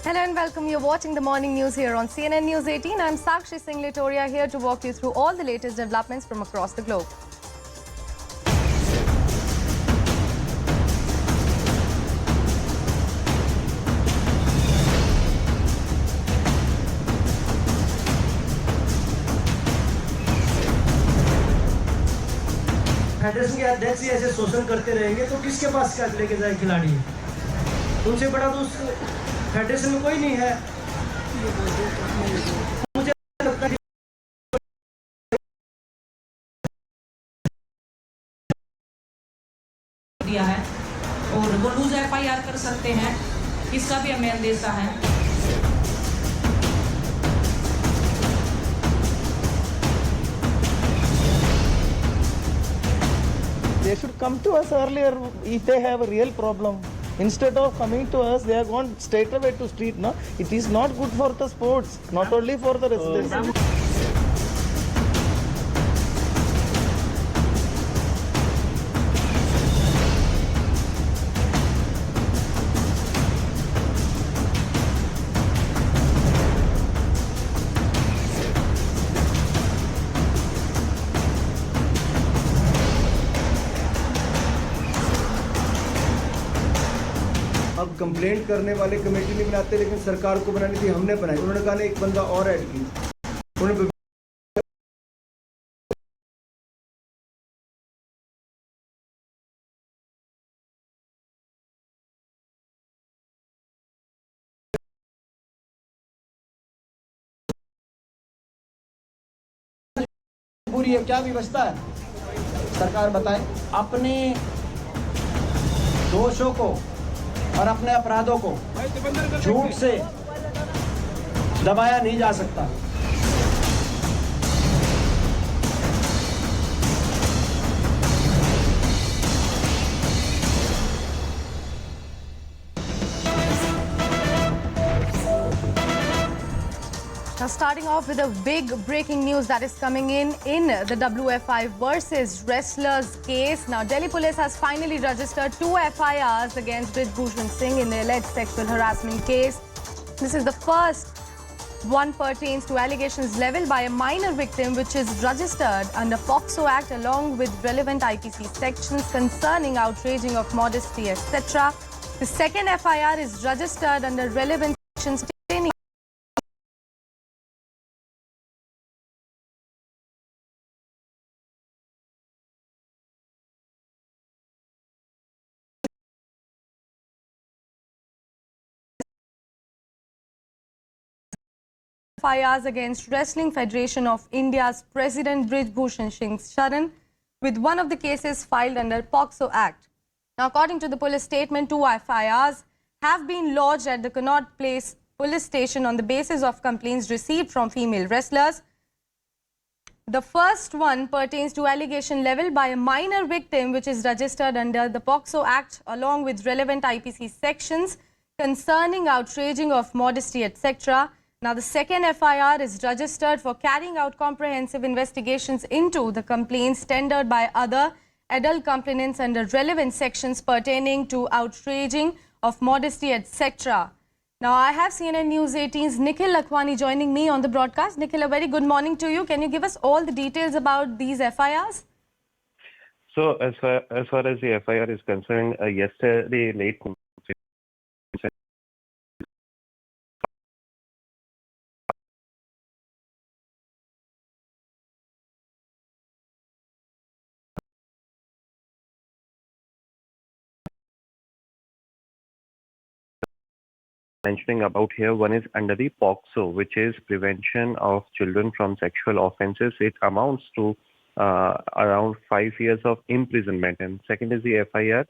Hello and welcome. You're watching the morning news here on CNN News 18. I'm Sakshi Malik here to walk you through all the latest developments from across the globe. Federation के अध्यक्ष ही ऐसे शोषण करते रहेंगे तो किसके पास क्या लेके जाए खिलाड़ी? उनसे बड़ा तो उस फेडरेशन में कोई नहीं है। मुझे लगता है दिया है और वो लूज FIR कर सकते हैं, इसका भी हमें अंदेशा है। They should come to us earlier if they have a real problem. Instead of coming to us, they are gone straight away to street. No, it is not good for the sports, not only for the residents. अब complaint करने वाले committee नहीं बनाते, लेकिन सरकार को बनानी थी, हमने बनाई। उन्होंने कहा एक बंदा और ऐड की। उन्होंने पूरी है, क्या व्यवस्था है सरकार बताए। अपने दोषों को और अपने अपराधों को झूठ से दबाया नहीं जा सकता। Now starting off with a big breaking news that is coming in the WFI versus wrestlers case. Now Delhi police has finally registered 2 FIRs against Brij Bhushan Singh in the alleged sexual harassment case. This is the first one pertains to allegations leveled by a minor victim which is registered under POCSO Act along with relevant IPC sections concerning outraging of modesty, etc. The second FIR is registered under relevant sections pertaining FIRs against Wrestling Federation of India's President Brij Bhushan Sharan, with one of the cases filed under POCSO Act. Now, according to the police statement, 2 FIRs have been lodged at the Connaught Place police station on the basis of complaints received from female wrestlers. The first one pertains to allegation leveled by a minor victim which is registered under the POCSO Act along with relevant IPC sections concerning outraging of modesty, etc. Now, the second FIR is registered for carrying out comprehensive investigations into the complaints tendered by other adult complainants under relevant sections pertaining to outraging of modesty, etc. Now, I have CNN News 18's Nikhil Lakhwani joining me on the broadcast. Nikhil, a very good morning to you. Can you give us all the details about these FIRs? So, as far as the FIR is concerned, yesterday late mentioning about here, one is under the POCSO, which is Prevention of Children from Sexual Offences. It amounts to around 5 years of imprisonment. And second is the FIR,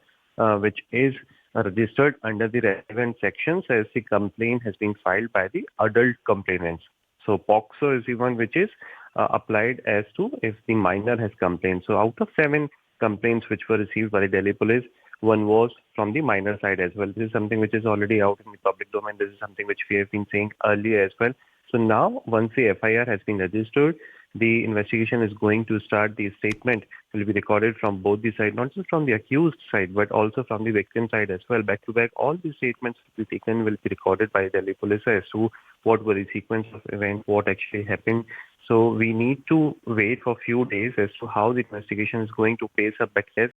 which is registered under the relevant sections as the complaint has been filed by the adult complainants. So POCSO is the one which is applied as to if the minor has complained. So out of 7 complaints which were received by the Delhi police, one was from the minor side as well. This is something which is already out in the public domain. This is something which we have been saying earlier as well. So now, once the FIR has been registered, the investigation is going to start. The statement will be recorded from both the sides, not just from the accused side, but also from the victim side as well. Back to back, all the statements will be taken, will be recorded by Delhi police as to what were the sequence of events, what actually happened. So we need to wait for a few days as to how the investigation is going to pace up. But yes,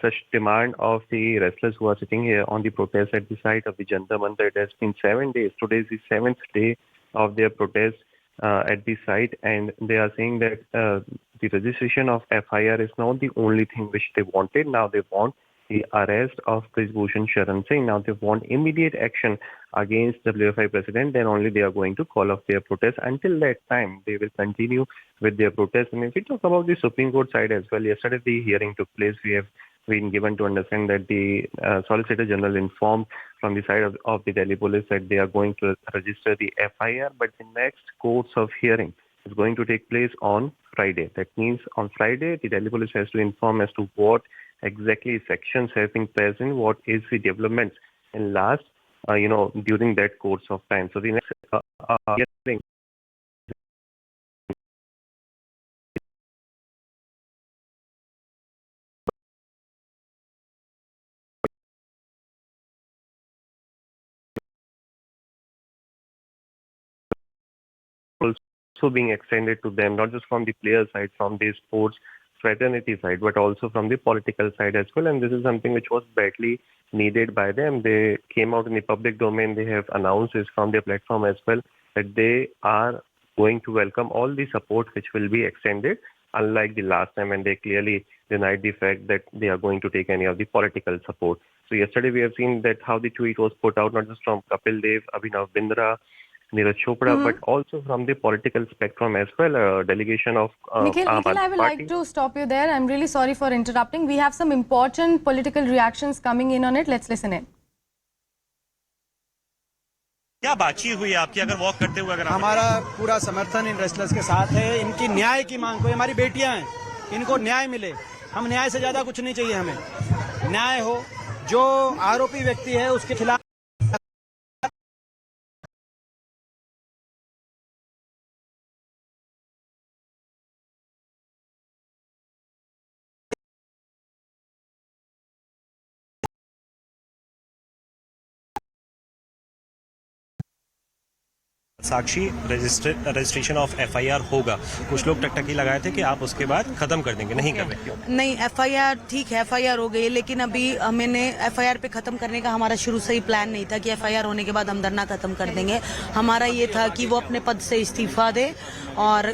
such demand of the wrestlers who are sitting here on the protest at the site of the Jantar Mantar. It has been 7 days. Today is the 7th day of their protest at the site, and they are saying that the registration of FIR is not the only thing which they wanted. Now they want the arrest of Brij Bhushan Sharan Singh. Now they want immediate action against WFI president. Then only they are going to call off their protest. Until that time, they will continue with their protest. And if we talk about the Supreme Court side as well, yesterday the hearing took place. We have been given to understand that the Solicitor General informed from the side of the Delhi police that they are going to register the FIR, but the next course of hearing is going to take place on Friday. That means on Friday, the Delhi police has to inform as to what exactly sections have been present, what is the developments in last, during that course of time. So the next hearing also being extended to them, not just from the player side, from the sports fraternity side, but also from the political side as well. And this is something which was badly needed by them. They came out in the public domain. They have announced this from their platform as well, that they are going to welcome all the support which will be extended, unlike the last time when they clearly denied the fact that they are going to take any of the political support. So yesterday we have seen that how the tweet was put out, not just from Kapil Dev, Abhinav Bindra, Neeraj Chopra, but also from the political spectrum as well. A delegation of Nikhil, Aam I Aadmi would Party. like to stop you there. I'm really sorry for interrupting. We have some important political reactions coming in on it. Let's listen in. क्या बातचीत हुई आपकी अगर walk करते हुए? अगर हमारा पूरा समर्थन इन रेस्लर्स के साथ है। इनकी न्याय की मांग को, हमारी बेटियां हैं, इनको न्याय मिले। हम न्याय से ज्यादा कुछ नहीं चाहिए हमें। न्याय हो, जो आरोपी व्यक्ति है उसके खिलाफ साक्षी रजिस्ट्रेशन ऑफ एफआईआर होगा। कुछ लोग टकटकी लगाए थे कि आप उसके बाद खत्म कर देंगे, नहीं कर रहे क्यों? नहीं, एफआईआर ठीक है, एफआईआर हो गई, लेकिन अभी हमने एफआईआर पे खत्म करने का हमारा शुरू से ही प्लान नहीं था कि एफआईआर होने के बाद हम धरना खत्म कर देंगे। हमारा ये था कि वो अपने पद से इस्तीफा दे और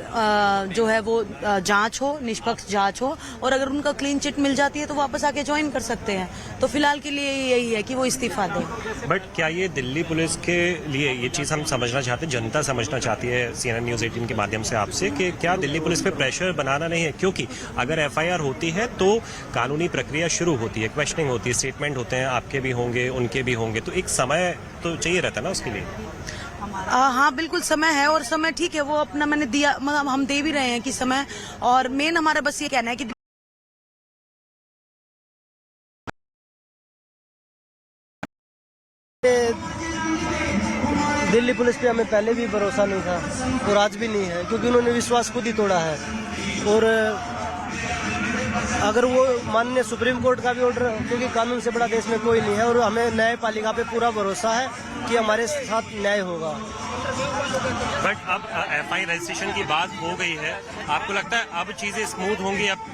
जो है वो जांच हो, निष्पक्ष जांच हो, और अगर उनका क्लीन चिट मिल जाती है तो वापस आके ज्वाइन कर सकते हैं। तो फिलहाल के लिए यही है कि वो इस्तीफा दे। बट क्या ये दिल्ली पुलिस के लिए ये चीज हम समझना चाहते हैं, जनता समझना चाहती है CNN न्यूज 18 के माध्यम से आपसे, कि क्या दिल्ली पुलिस पे प्रेशर बनाना नहीं है? क्योंकि अगर एफआईआर होती है तो कानूनी प्रक्रिया शुरू होती है, क्वेश्चनिंग होती है, स्टेटमेंट होते हैं, आपके भी होंगे, उनके भी होंगे, तो एक समय तो चाहिए रहता ना उसके लिए। हाँ बिल्कुल समय है, और समय ठीक है, वो अपना मैंने दिया, मतलब हम दे भी रहे हैं कि समय, और मेन हमारा बस ये कहना है कि दिल्ली पुलिस पे हमें पहले भी भरोसा नहीं था और आज भी नहीं है, क्योंकि उन्होंने विश्वास खुद ही तोड़ा है। और अगर वो माननीय सुप्रीम कोर्ट का भी ऑर्डर, क्योंकि कानून से बड़ा देश में कोई नहीं है, और हमें न्यायपालिका पे पूरा भरोसा है कि हमारे साथ न्याय होगा। बट अब एफआईआर रजिस्ट्रेशन की बात हो गई है, आपको लगता है अब चीजें स्मूथ होंगी, अब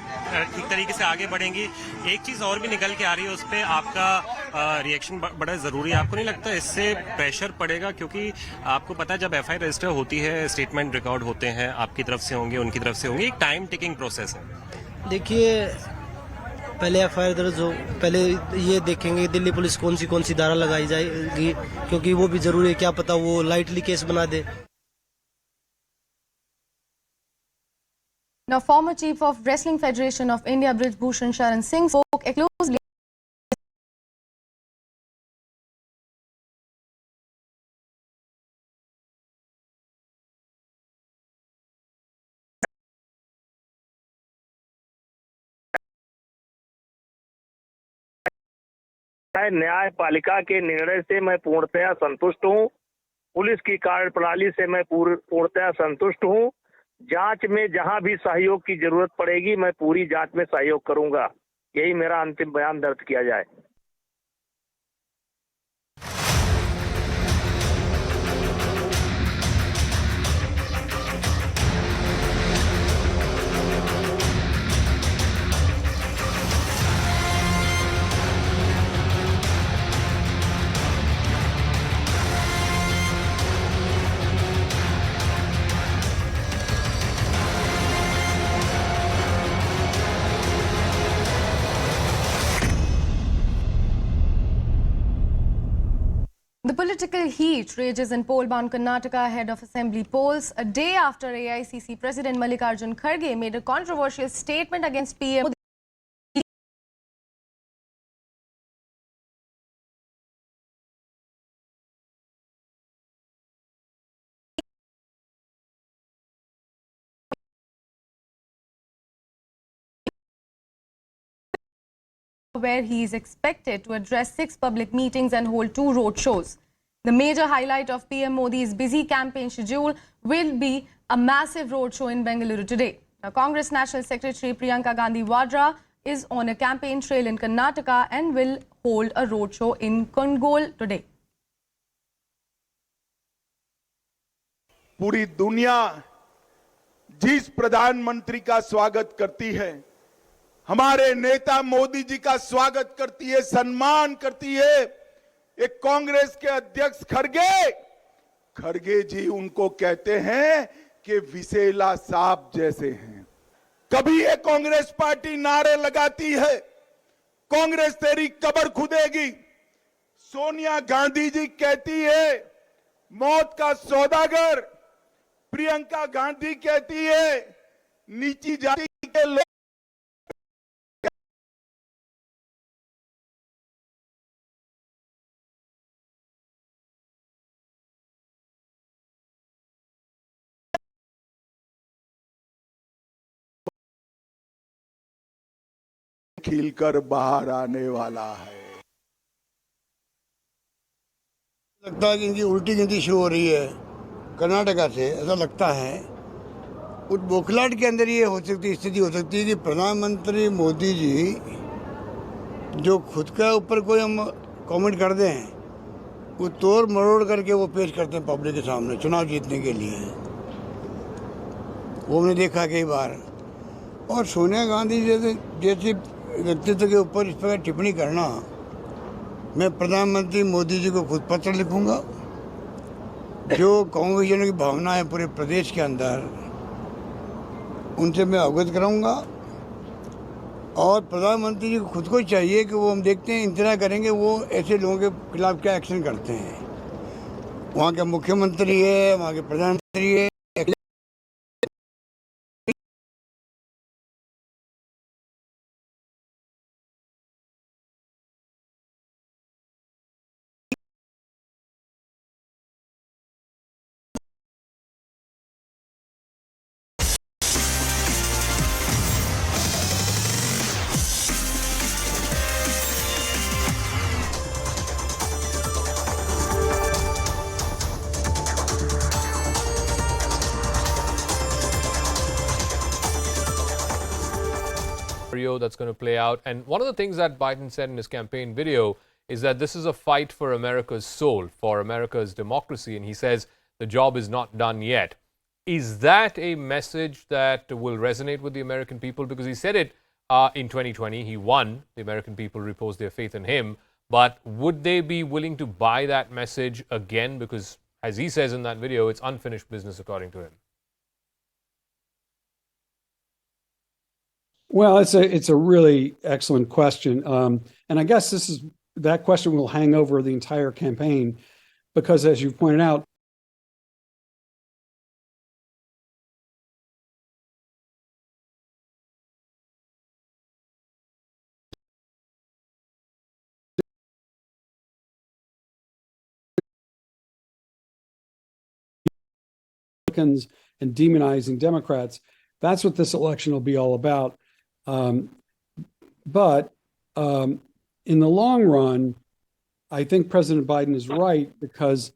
ठीक तरीके से आगे बढ़ेंगी? एक चीज और भी निकल के आ रही है, उस पर आपका रिएक्शन बड़ा जरूरी है। आपको नहीं लगता इससे प्रेशर पड़ेगा? क्योंकि आपको पता है जब एफआईआर रजिस्टर होती है, स्टेटमेंट रिकॉर्ड होते हैं, आपकी तरफ से होंगे, उनकी तरफ से होंगे, एक टाइम टेकिंग प्रोसेस है। देखिए, पहले एफआईआर दर्ज हो, पहले ये देखेंगे दिल्ली पुलिस कौन सी धारा लगाई जाएगी, क्योंकि वो भी जरूरी है। क्या पता वो लाइटली केस बना दे। Now, former Chief of Wrestling Federation of India, Brij Bhushan Sharan Singh, spoke exclusively न्यायपालिका के निर्णय से मैं पूर्णतया संतुष्ट हूं। पुलिस की कार्यप्रणाली से मैं पूर्णतया संतुष्ट हूं। जांच में जहां भी सहयोग की जरूरत पड़ेगी मैं पूरी जांच में सहयोग करूंगा। यही मेरा अंतिम बयान दर्ज किया जाए। The political heat rages in poll-bound Karnataka ahead of assembly polls, a day after AICC President Mallikarjun Kharge made a controversial statement against PM Modi. Where he is expected to address 6 public meetings and hold 2 road shows. The major highlight of PM Modi's busy campaign schedule will be a massive road show in Bengaluru today. Now, Congress National Secretary Priyanka Gandhi Vadra is on a campaign trail in Karnataka and will hold a road show in Kongol today. पूरी दुनिया जिस प्रधानमंत्री का स्वागत करती है, हमारे नेता मोदी जी का स्वागत करती है, सम्मान करती है, एक कांग्रेस के अध्यक्ष खड़गे जी उनको कहते हैं कि विषैला सांप जैसे हैं। कभी ये कांग्रेस पार्टी नारे लगाती है, कांग्रेस तेरी कब्र खुदेगी। सोनिया गांधी जी कहती है मौत का सौदागर। प्रियंका गांधी कहती है नीची जाति के लोग खिलकर बाहर आने वाला है। लगता है कि इनकी उल्टी गिनती शुरू हो रही है कर्नाटका से, ऐसा लगता है। उस बौखलाहट के अंदर ये हो सकती स्थिति हो सकती है कि प्रधानमंत्री मोदी जी जो खुद का ऊपर कोई हम कमेंट कर दें, वो तोड़ मरोड़ करके वो पेश करते हैं पब्लिक के सामने चुनाव जीतने के लिए। वो हमने देखा कई बार। और सोनिया गांधी जैसे व्यक्तित्व के ऊपर इस प्रकार टिप्पणी करना, मैं प्रधानमंत्री मोदी जी को खुद पत्र लिखूंगा। जो कांग्रेसियों की भावना है पूरे प्रदेश के अंदर, उनसे मैं अवगत कराऊंगा। और प्रधानमंत्री जी को खुद को चाहिए कि वो हम देखते हैं इंतजार करेंगे वो ऐसे लोगों के खिलाफ क्या एक्शन करते हैं। वहाँ के मुख्यमंत्री है, वहाँ के प्रधानमंत्री है, that's going to play out. And one of the things that Biden said in his campaign video is that this is a fight for America's soul, for America's democracy. And he says the job is not done yet. Is that a message that will resonate with the American people? Because he said it in 2020. He won. The American people reposed their faith in him. But would they be willing to buy that message again? Because as he says in that video, it's unfinished business according to him. Well, it's a really excellent question, and I guess that question will hang over the entire campaign, because as you pointed out, and demonizing Democrats. That's what this election will be all about. But in the long run, I think President Biden is right, because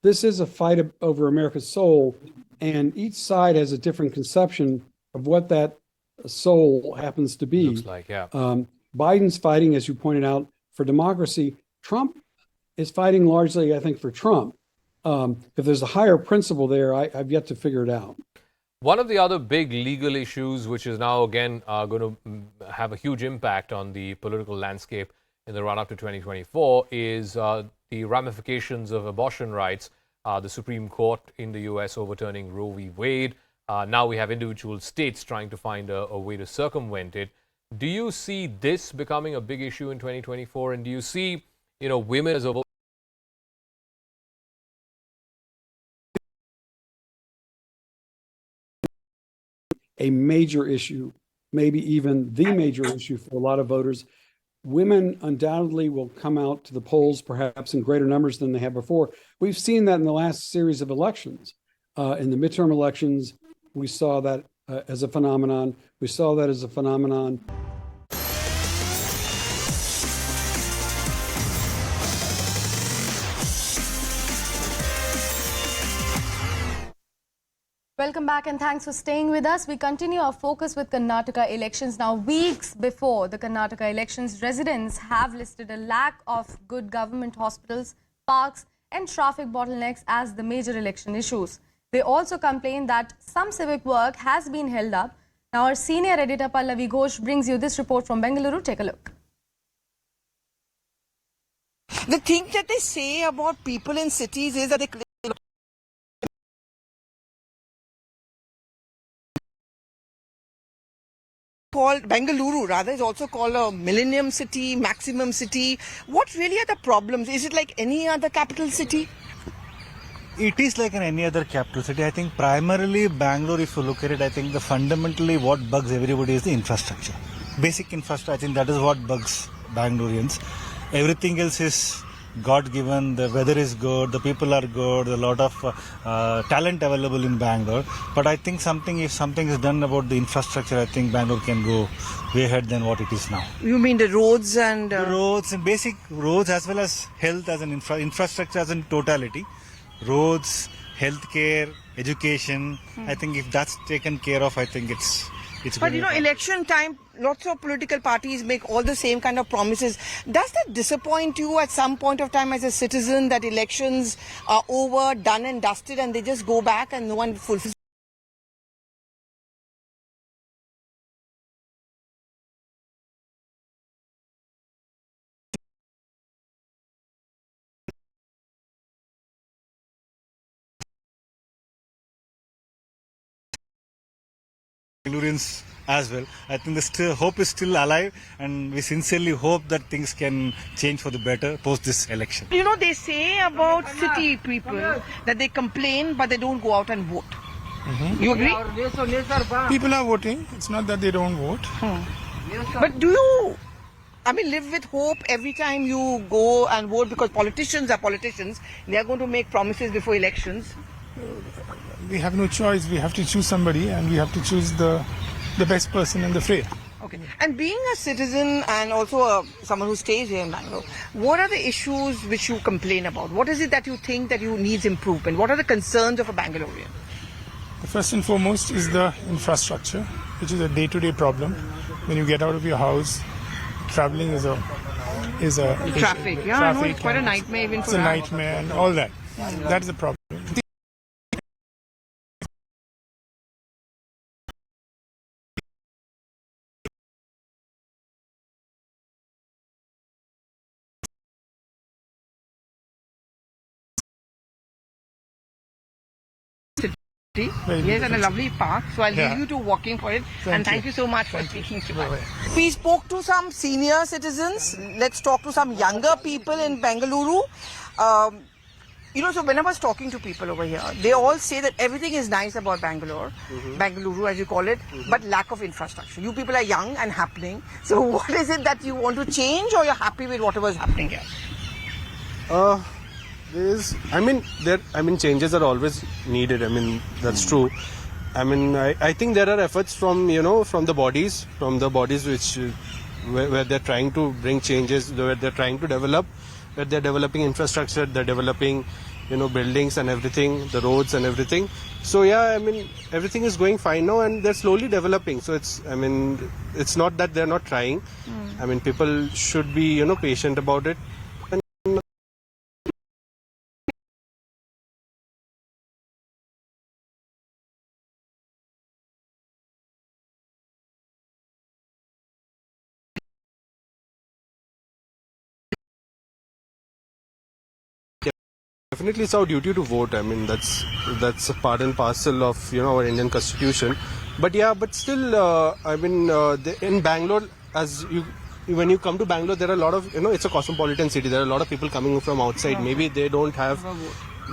this is a fight over America's soul, and each side has a different conception of what that soul happens to be. Looks like, yeah. Biden's fighting, as you pointed out, for democracy. Trump is fighting largely, I think, for Trump. If there's a higher principle there, I've yet to figure it out. One of the other big legal issues, which is now again going to have a huge impact on the political landscape in the run-up to 2024, is the ramifications of abortion rights. The Supreme Court in the U.S. overturning Roe v. Wade. Now we have individual states trying to find a way to circumvent it. Do you see this becoming a big issue in 2024? And do you see, women as a major issue, maybe even the major issue for a lot of voters? Women undoubtedly will come out to the polls, perhaps in greater numbers than they have before. We've seen that in the last series of elections. In the midterm elections, we saw that as a phenomenon. We saw that as a phenomenon. Welcome back and thanks for staying with us. We continue our focus with Karnataka elections. Now, weeks before the Karnataka elections, residents have listed a lack of good government hospitals, parks and traffic bottlenecks as the major election issues. They also complain that some civic work has been held up. Now, our senior editor Pallavi Ghosh brings you this report from Bengaluru. Take a look. The thing that they say about people in cities is that they called Bengaluru, rather, is also called a millennium city, maximum city. What really are the problems? Is it like any other capital city? It is like in any other capital city. I think primarily Bangalore, if you look at it, I think the fundamentally what bugs everybody is the infrastructure. Basic infrastructure, I think that is what bugs Bangaloreans. Everything else is God-given, the weather is good, the people are good, a lot of talent available in Bangalore. But I think if something is done about the infrastructure, I think Bangalore can go way ahead than what it is now. You mean the roads and... The roads and basic roads as well as health as an infrastructure as in totality. Roads, healthcare, education. I think if that's taken care of, I think it's But election time, lots of political parties make all the same kind of promises. Does that disappoint you at some point of time as a citizen that elections are over, done and dusted, and they just go back and no one fulfills? Bangaloreans as well. I think the hope is still alive, and we sincerely hope that things can change for the better post this election. They say about city people that they complain but they don't go out and vote. You agree? People are voting. It's not that they don't vote. But do you, live with hope every time you go and vote? Because politicians are politicians. They are going to make promises before elections. We have no choice. We have to choose somebody, and we have to choose the best person in the fray. Okay. And being a citizen and also someone who stays here in Bangalore, what are the issues which you complain about? What is it that you think that you needs improvement? What are the concerns of a Bangalorean? The first and foremost is the infrastructure, which is a day-to-day problem. When you get out of your house, traveling is a traffic. issue. Yeah, I know it's quite a nightmare even for It's a nightmare and all that. That is the problem. Yes, and a lovely park. So I'll leave you to walking for it. Thank you so much for speaking to us. We spoke to some senior citizens. Let's talk to some younger people in Bengaluru. So when I was talking to people over here, they all say that everything is nice about Bangalore, Bengaluru as you call it, but lack of infrastructure. You people are young and happening. So what is it that you want to change, or you're happy with whatever is happening here? Changes are always needed. That's true. I think there are efforts from the bodies which where they're trying to bring changes, where they're trying to develop. where they're developing infrastructure, they're developing, buildings and everything, the roads and everything. So yeah, I mean, everything is going fine now, and they're slowly developing. So it's not that they're not trying. I mean, people should be, patient about it. Definitely, it's our duty to vote. I mean, that's a part and parcel of our Indian Constitution. But yeah, but still, in Bangalore, when you come to Bangalore, there are a lot of it's a cosmopolitan city. There are a lot of people coming from outside. Maybe they don't have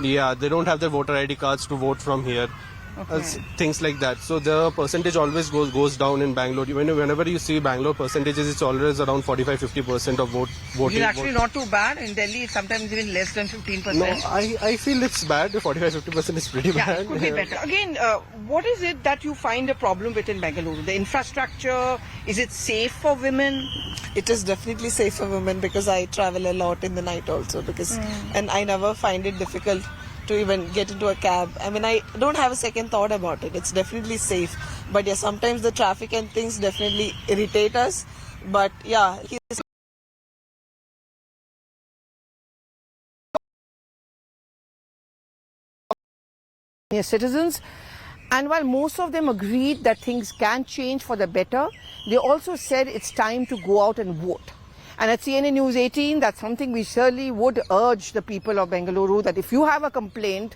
their voter ID cards to vote from here. Things like that. So the percentage always goes down in Bangalore. Whenever you see Bangalore percentages, it's always around 45-50% of voting. It's actually not too bad. In Delhi, it's sometimes even less than 15%. No, I feel it's bad. 45-50% is pretty bad. It could be better. Again, what is it that you find a problem with in Bengaluru? The infrastructure? Is it safe for women? It is definitely safe for women because I travel a lot in the night also and I never find it difficult to even get into a cab. I mean, I don't have a second thought about it. It's definitely safe. But yeah, sometimes the traffic and things definitely irritate us. But yeah, citizens. And while most of them agreed that things can change for the better, they also said it's time to go out and vote. And at CNN News 18, that's something we surely would urge the people of Bengaluru, that if you have a complaint,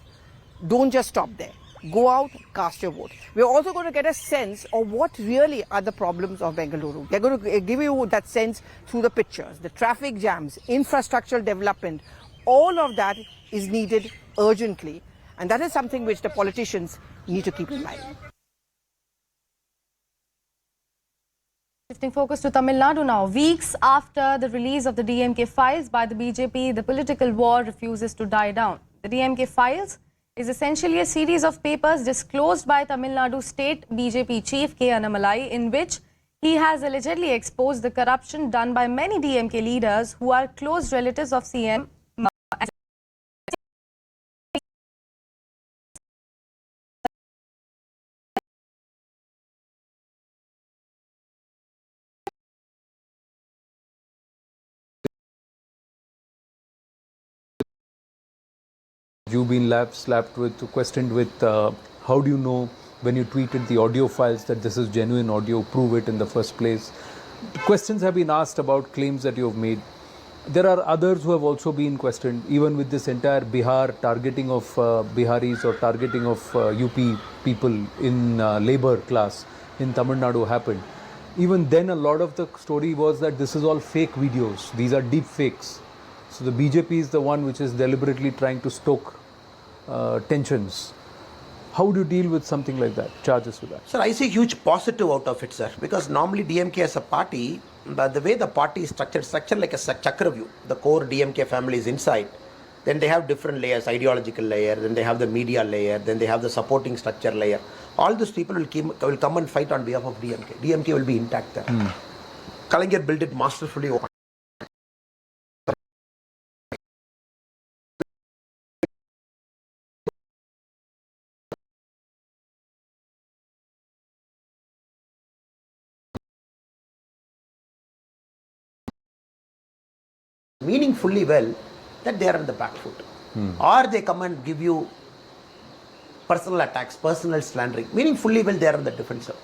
don't just stop there. Go out, cast your vote. We're also going to get a sense of what really are the problems of Bengaluru. They're going to give you that sense through the pictures, the traffic jams, infrastructural development. All of that is needed urgently. And that is something which the politicians need to keep in mind. Shifting focus to Tamil Nadu now. Weeks after the release of the DMK files by the BJP, the political war refuses to die down. The DMK files is essentially a series of papers disclosed by Tamil Nadu State BJP Chief K. Annamalai, in which he has allegedly exposed the corruption done by many DMK leaders who are close relatives of CM. You've been questioned with how do you know when you tweeted the audio files that this is genuine audio, prove it in the first place. Questions have been asked about claims that you have made. There are others who have also been questioned, even with this entire Bihar targeting of Biharis or targeting of UP people in labor class in Tamil Nadu happened. Even then a lot of the story was that this is all fake videos, these are deep fakes. So the BJP is the one which is deliberately trying to stoke tensions. How do you deal with something like that, charges with that? Sir, I see huge positive out of it, sir, because normally DMK as a party, the way the party is structured like a chakra the core DMK family is inside. Then they have different layers, ideological layer, then they have the media layer, then they have the supporting structure layer. All these people will come and fight on behalf of DMK. DMK will be intact there. Kalaignar built it masterfully. Meaning fully well that they are on the back foot. Or they come and give you personal attacks, personal slandering, meaning fully well they are on the defensive.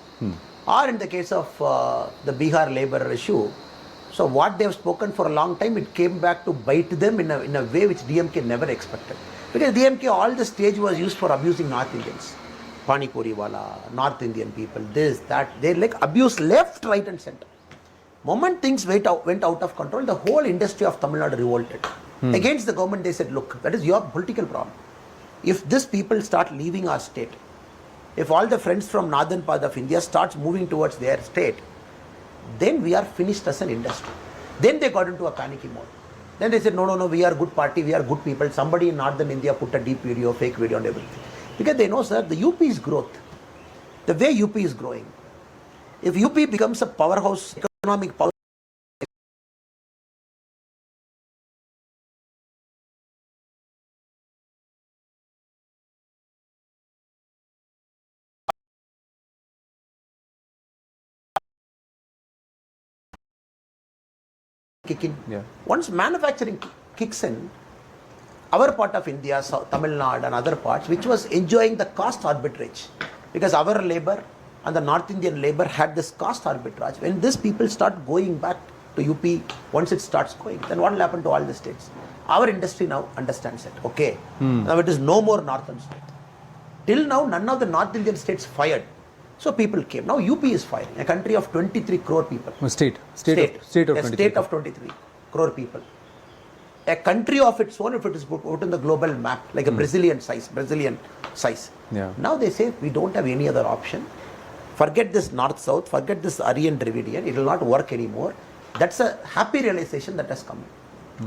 Or in the case of the Bihar labor issue, so what they have spoken for a long time, it came back to bite them in a way which DMK never expected. Because DMK, all the stage was used for abusing North Indians. Pani Puri wala, North Indian people, this, that, they like abuse left, right and center. Moment things went out of control, the whole industry of Tamil Nadu revolted. Against the government, they said, look, that is your political problem. If these people start leaving our state, if all the friends from northern part of India starts moving towards their state, then we are finished as an industry. Then they got into a panicky mode. Then they said, no, we are good party, we are good people. Somebody in northern India put a deep video, fake video and everything. Because they know, sir, the UP is growth. The way UP is growing. If UP becomes a powerhouse, economic power, kick in. Once manufacturing kicks in, our part of India, Tamil Nadu and other parts, which was enjoying the cost arbitrage, because our labor and the North Indian labor had this cost arbitrage. When these people start going back to UP, once it starts going, then what will happen to all the states? Our industry now understands it. Okay, now it is no more North and South. Till now, none of the North Indian states fired. So people came. Now UP is firing. A country of 23 crore people. State of 23 crore people. A country of its own, if it is put in the global map, like a Brazilian size. Yeah. Now they say we don't have any other option. Forget this north-south, forget this Aryan Dravidian, it will not work anymore. That's a happy realization that has come.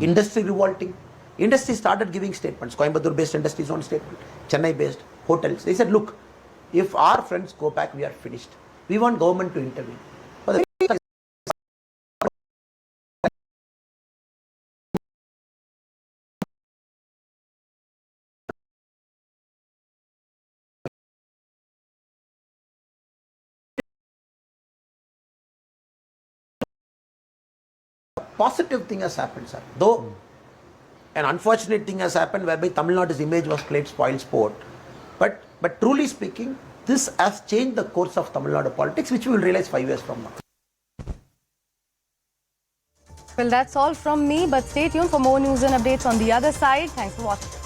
Industry revolting. Industry started giving statements. Coimbatore-based industry's own statement. Chennai-based hotels. They said, look, if our friends go back, we are finished. We want government to intervene. Positive thing has happened, sir. Though an unfortunate thing has happened whereby Tamil Nadu's image was played spoil sport. But truly speaking, this has changed the course of Tamil Nadu politics, which we will realize 5 years from now. Well, that's all from me, but stay tuned for more news and updates on the other side. Thanks for watching.